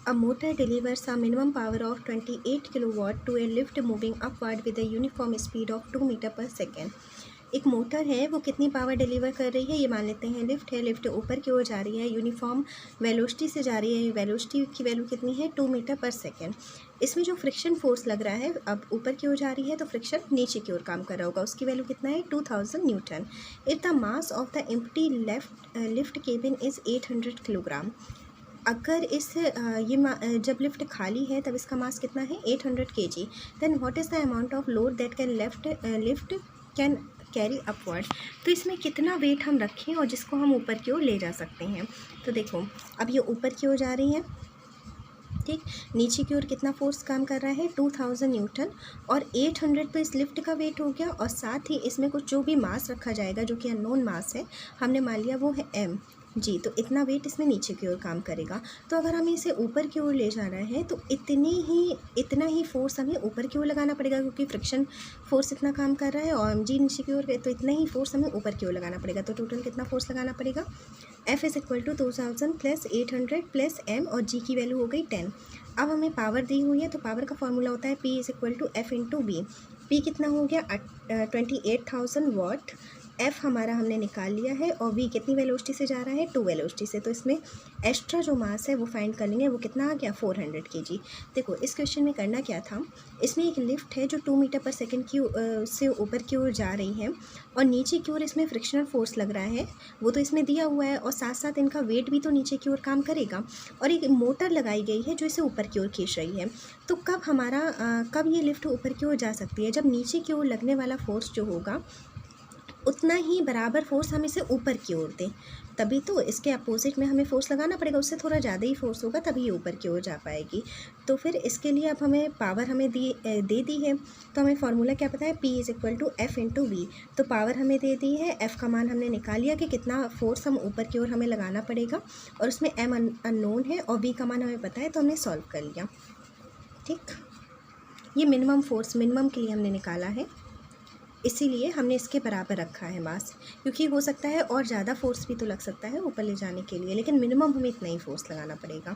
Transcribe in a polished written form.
A motor delivers a minimum power of 28 kilowatt to a lift moving upward with a uniform speed of 2 metre पर second. एक motor है, वो कितनी power deliver कर रही है, ये मान लेते हैं लिफ्ट है, लिफ्ट ऊपर की ओर जा रही है, यूनिफॉर्म वेलोसिटी से जा रही है, वेलोसिटी की वैल्यू कितनी है 2 मीटर पर सेकेंड। इसमें जो फ्रिक्शन फोर्स लग रहा है, अब ऊपर की ओर जा रही है तो फ्रिक्शन नीचे की ओर काम कर रहा होगा, उसकी वैल्यू कितना है 2000 Newton. If the mass of the empty lift cabin is 800 kilogram. अगर जब लिफ्ट खाली है तब इसका मास कितना है 800 kg। Then what is the amount of load that can lift can carry upward. तो इसमें कितना वेट हम रखें और जिसको हम ऊपर की ओर ले जा सकते हैं। तो देखो, अब ये ऊपर की ओर जा रही है, ठीक। नीचे की ओर कितना फोर्स काम कर रहा है 2000 न्यूटन, और 800 तो इस लिफ्ट का वेट हो गया, और साथ ही इसमें कुछ जो भी मास रखा जाएगा जो कि अननोन मास है, हमने मान लिया वो है m जी। तो इतना वेट इसमें नीचे की ओर काम करेगा। तो अगर हमें इसे ऊपर की ओर ले जाना है तो इतना ही फोर्स हमें ऊपर की ओर लगाना पड़ेगा, क्योंकि फ्रिक्शन फोर्स इतना काम कर रहा है, और जी नीचे की ओर है, तो इतना ही फोर्स हमें ऊपर की ओर लगाना पड़ेगा। तो टोटल कितना फोर्स लगाना पड़ेगा, F is equal to 2000 plus 800 plus m, और g की वैल्यू हो गई 10। अब हमें पावर दी हुई है, तो पावर का फॉर्मूला होता है P is equal to F into B. P कितना हो गया 28,000 वाट। F हमारा हमने निकाल लिया है, और V कितनी वेलोसिटी से जा रहा है 2 वेलोसिटी से। तो इसमें एक्स्ट्रा जो मास है वो फाइंड कर लेंगे, वो कितना आ गया 400 kg। देखो, इस क्वेश्चन में करना क्या था, इसमें एक लिफ्ट है जो 2 मीटर पर सेकेंड से ऊपर की ओर जा रही है, और नीचे की ओर इसमें फ्रिक्शनल फोर्स लग रहा है, वो तो इसमें दिया हुआ है, और साथ साथ इनका वेट भी तो नीचे की ओर काम करेगा, और एक मोटर लगाई गई है जो इसे ऊपर की ओर खींच रही है। तो कब ये लिफ्ट ऊपर की ओर जा सकती है, जब नीचे की ओर लगने वाला फोर्स जो होगा उतना ही बराबर फोर्स हम इसे ऊपर की ओर दें, तभी तो इसके अपोजिट में हमें फोर्स लगाना पड़ेगा, उससे थोड़ा ज़्यादा ही फोर्स होगा तभी ये ऊपर की ओर जा पाएगी। तो फिर इसके लिए अब हमें पावर दे दी है, तो हमें फार्मूला क्या पता है, P is equal to F into V. तो पावर हमें दे दी है, F का मान हमने निकाल लिया कि कितना फोर्स हम ऊपर की ओर हमें लगाना पड़ेगा, और उसमें M अननोन है और V का मान हमें पता है, तो हमने सॉल्व कर लिया। ठीक, ये मिनिमम के लिए हमने निकाला है, इसीलिए हमने इसके बराबर रखा है मास, क्योंकि हो सकता है और ज़्यादा फोर्स भी तो लग सकता है ऊपर ले जाने के लिए, लेकिन मिनिमम हमें इतना ही फोर्स लगाना पड़ेगा।